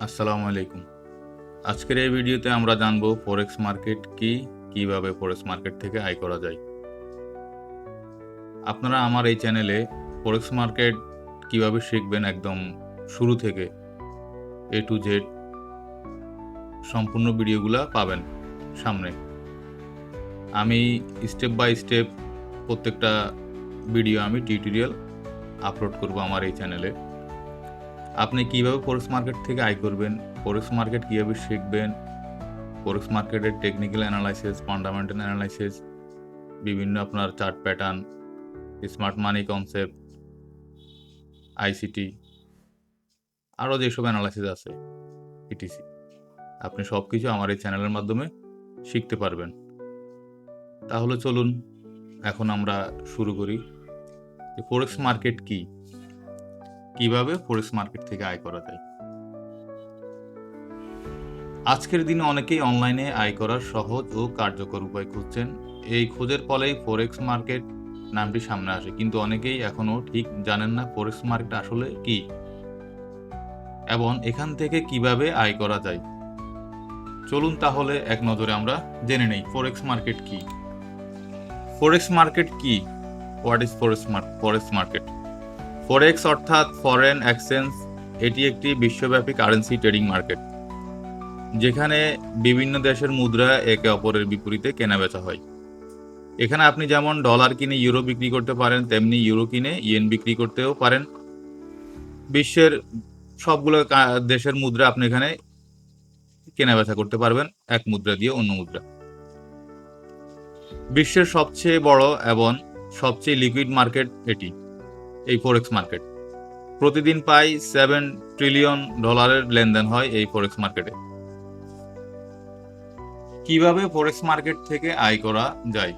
আসসালামু আলাইকুম। আজকের এই ভিডিওতে আমরা জানব ফরেক্স মার্কেট কি, কিভাবে ফরেক্স মার্কেট থেকে আয় করা যায়। আপনারা আমার এই চ্যানেলে ফরেক্স মার্কেট কিভাবে শিখবেন একদম শুরু থেকে A to Z সম্পূর্ণ ভিডিওগুলা পাবেন সামনে। আমি স্টেপ বাই স্টেপ প্রত্যেকটা ভিডিও আমি টিউটোরিয়াল আপলোড করব আমার এই চ্যানেলে। আপনি কিভাবে ফরেক্স মার্কেট থেকে আয় করবেন, ফরেক্স মার্কেট কিভাবে শিখবেন, ফরেক্স মার্কেটের টেকনিক্যাল অ্যানালাইসিস, ফান্ডামেন্টাল অ্যানালাইসিস, বিভিন্ন আপনার চার্ট প্যাটার্ন, স্মার্ট মানি কনসেপ্ট, আইসিটি, আরও যেসব অ্যানালাইসিস আছে ইটিসি, আপনি সব কিছু আমার এই চ্যানেলের মাধ্যমে শিখতে পারবেন। তাহলে চলুন এখন আমরা শুরু করি যে ফরেক্স মার্কেট কি, কিভাবে ফরেক্স মার্কেট থেকে আয় করা যায়। আজকের দিনে অনেকেই অনলাইনে আয় করার সহজ ও কার্যকর উপায় খুঁজছেন। এই খোঁজের ফলেই ফরেক্স মার্কেট নামটি সামনে আসে, কিন্তু অনেকেই এখনো ঠিক জানেন না ফরেক্স মার্কেট আসলে কি এবং এখান থেকে কিভাবে আয় করা যায়। চলুন তাহলে এক নজরে আমরা জেনে নেই ফরেক্স মার্কেট কি। ফরেক্স মার্কেট কি? What is forex market? Forex অর্থাৎ ফরেন এক্সচেঞ্জ, এটি একটি বিশ্বব্যাপী কারেন্সি ট্রেডিং মার্কেট, যেখানে বিভিন্ন দেশের মুদ্রা একে অপরের বিপরীতে কেনাবেচা হয়। এখানে আপনি যেমন ডলার কিনে ইউরো বিক্রি করতে পারেন, তেমনি ইউরো কিনে ইয়েন বিক্রি করতেও পারেন। বিশ্বের সবগুলো দেশের মুদ্রা আপনি এখানে কেনাবেচা করতে পারবেন এক মুদ্রা দিয়ে অন্য মুদ্রা। বিশ্বের সবচেয়ে বড় এবং সবচেয়ে লিকুইড মার্কেট এটি, এই ফরেক্স মার্কেট। প্রতিদিন প্রায় $7 ট্রিলিয়ন লেনদেন হয় এই ফরেক্স মার্কেটে। কিভাবে ফরেক্স মার্কেট থেকে আয় করা যায়?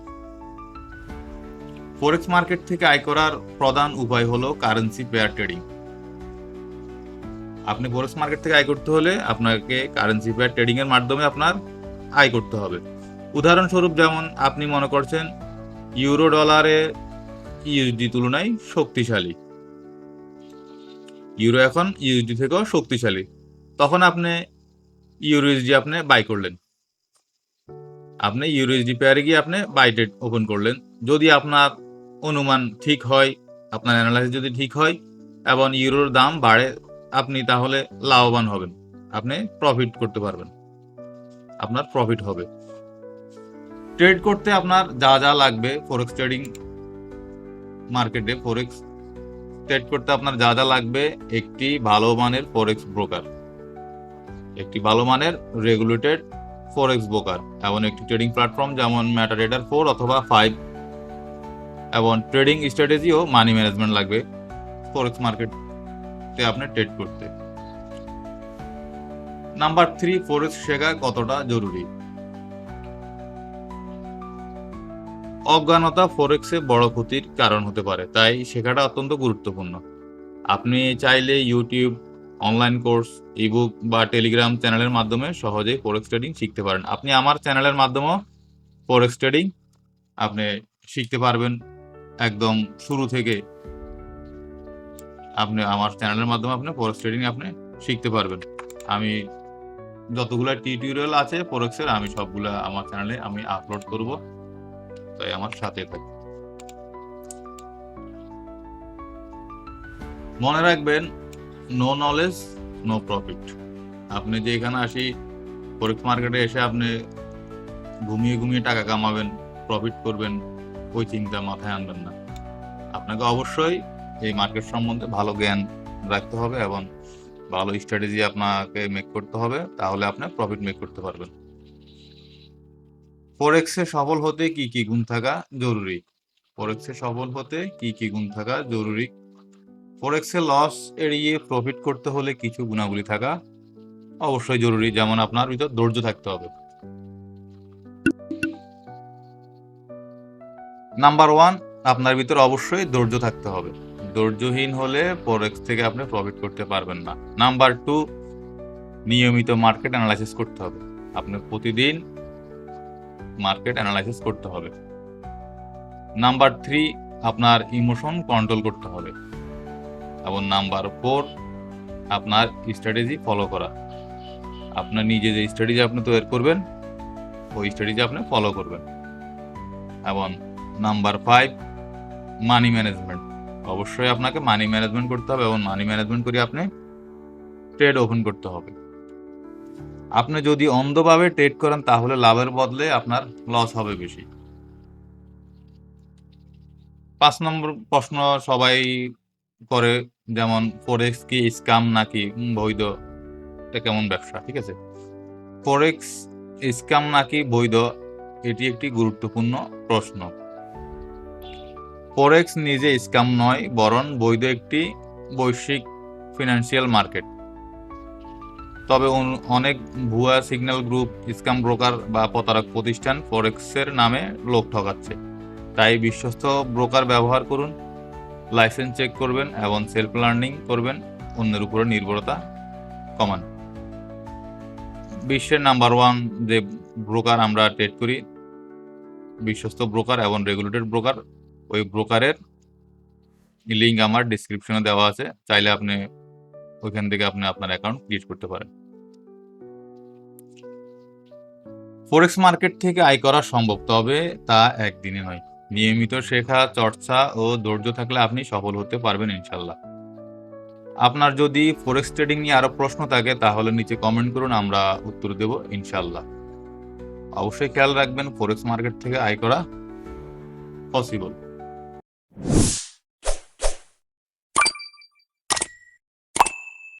ফরেক্স মার্কেট থেকে আয় করার প্রধান উপায় হলো কারেন্সি পেয়ার ট্রেডিং। আপনি ফরেক্স মার্কেট থেকে আয় করতে হলে আপনাকে কারেন্সি পেয়ার ট্রেডিং এর মাধ্যমে আপনার আয় করতে হবে। উদাহরণস্বরূপ, যেমন আপনি মনে করছেন ইউরো ডলারে ইউএসডি তুলনায় শক্তিশালী, ইউরো এখন ইউএসডি থেকেও শক্তিশালী, তখন আপনি ইউএসডি আপনি বাই করলেন। আপনি ইউএসডি পেয়ারে গিয়ে আপনি বাই ট্রেড ওপেন করলেন। যদি আপনার অনুমান ঠিক হয়, আপনার অ্যানালাইসিস যদি ঠিক হয় এবং ইউরোর দাম বাড়ে, আপনি তাহলে লাভবান হবেন, আপনি প্রফিট করতে পারবেন, আপনার প্রফিট হবে। ট্রেড করতে আপনার যা যা লাগবে, ফরেক্স ট্রেডিং মার্কেটে ফরেক্স ট্রেড করতে আপনার যা যা লাগবে: একটি ভালো মানের ফরেক্স ব্রোকার, একটি ভালো মানের রেগুলেটেড ফরেক্স ব্রোকার এবং একটি ট্রেডিং প্ল্যাটফর্ম যেমন মেটাট্রেডার 4 অথবা 5, এবং ট্রেডিং স্ট্র্যাটেজি ও মানি ম্যানেজমেন্ট লাগবে ফরেক্স মার্কেটে আপনি ট্রেড করতে। নাম্বার 3, ফরেক্স শেখা কতটা জরুরি? অজ্ঞানতা ফরেক্সে বড় ক্ষতির কারণ হতে পারে, তাই শেখাটা অত্যন্ত গুরুত্বপূর্ণ। আপনি চাইলে ইউটিউব, অনলাইন কোর্স, ইবুক বা টেলিগ্রাম চ্যানেলের মাধ্যমে সহজেই ফরেক্স ট্রেডিং শিখতে পারেন। আপনি আমার চ্যানেলের মাধ্যমেও ফরেক্স ট্রেডিং আপনি শিখতে পারবেন একদম শুরু থেকে। আপনি আমার চ্যানেলের মাধ্যমে আপনি ফরেক্স ট্রেডিং আপনি শিখতে পারবেন। আমি যতগুলো টিউটোরিয়াল আছে ফরেক্সের, আমি সবগুলা আমার চ্যানেলে আমি আপলোড করব, তাই আমার সাথে থাকুন। মনে রাখবেন, নো নলেজ নো প্রফিট। আপনি যে এখানে আসি ফরেক্স মার্কেটে এসে আপনি ঘুমিয়ে ঘুমিয়ে টাকা কামাবেন, প্রফিট করবেন, ওই চিন্তা মাথায় আনবেন না। আপনাকে অবশ্যই এই মার্কেট সম্বন্ধে ভালো জ্ঞান রাখতে হবে এবং ভালো স্ট্র্যাটেজি আপনাকে মেক করতে হবে, তাহলে আপনি প্রফিট মেক করতে পারবেন। ফরেক্সে সফল হতে কি কি গুণ থাকা জরুরি? ফরেক্সে সফল হতে কি কি গুণ থাকা জরুরি? ফরেক্সে লস এড়িয়ে প্রফিট করতে হলে কিছু গুণাবলী থাকা অবশ্যই জরুরি, যেমন আপনার ভিতর ধৈর্য থাকতে হবে। নাম্বার 1, আপনার ভিতর অবশ্যই ধৈর্য থাকতে হবে। ধৈর্যহীন হলে ফরেক্স থেকে আপনি প্রফিট করতে পারবেন না। নাম্বার 2, নিয়মিত মার্কেট অ্যানালাইসিস করতে হবে। আপনি প্রতিদিন মার্কেট অ্যানালাইসিস করতে হবে। নাম্বার 3, আপনার ইমোশন কন্ট্রোল করতে হবে। এবং নাম্বার 4, আপনার স্ট্র্যাটেজি ফলো করা। আপনার নিজে যে স্ট্র্যাটেজি আপনি তৈরি করবেন, ওই স্ট্র্যাটেজি আপনি ফলো করবেন। এবং নাম্বার 5, মানি ম্যানেজমেন্ট। অবশ্যই আপনাকে মানি ম্যানেজমেন্ট করতে হবে এবং মানি ম্যানেজমেন্ট করে আপনি ট্রেড ওপেন করতে হবে। আপনি যদি অন্ধভাবে ট্রেড করেন তাহলে লাভের বদলে আপনার লস হবে বেশি। ৫ নম্বর প্রশ্ন সবাই করে, যেমন ফরেক্স কি স্ক্যাম নাকি বৈধ? এটা কেমন ব্যবসা? ঠিক আছে? ফরেক্স স্ক্যাম নাকি বৈধ? এটি একটি গুরুত্বপূর্ণ প্রশ্ন। ফরেক্স নিজে স্ক্যাম নয়, বরং বৈধ একটি বৈশ্বিক ফিনান্সিয়াল মার্কেট। তবে অনেক ভুয়া সিগন্যাল গ্রুপ, স্ক্যাম ব্রোকার বা প্রতারক প্রতিষ্ঠান ফরেক্সের নামে লোক ঠকাচ্ছে। তাই বিশ্বস্ত ব্রোকার ব্যবহার করুন, লাইসেন্স চেক করবেন এবং সেলফ লার্নিং করবেন, অন্যের উপরে নির্ভরতা কমান। বিশ্বের নাম্বার 1 যে ব্রোকার আমরা ট্রেড করি, বিশ্বস্ত ব্রোকার এবং রেগুলেটেড ব্রোকার, ওই ব্রোকারের লিঙ্ক আমার ডেসক্রিপশনে দেওয়া আছে। চাইলে আপনি ওইখান থেকে আপনি আপনার অ্যাকাউন্ট ক্রিয়েট করতে পারেন। ফরেক্স মার্কেট থেকে আয় করা সম্ভব, তবে তা একদিনে নয়। নিয়মিত শেখা, চর্চা ও ধৈর্য থাকলে আপনি সফল হতে পারবেন ইনশাল্লাহ। আপনার যদি ফরেক্স ট্রেডিং নিয়ে আরো প্রশ্ন থাকে তাহলে নিচে কমেন্ট করুন, আমরা উত্তর দেব ইনশাল্লাহ। অবশ্যই খেয়াল রাখবেন, ফরেক্স মার্কেট থেকে আয় করা পসিবল।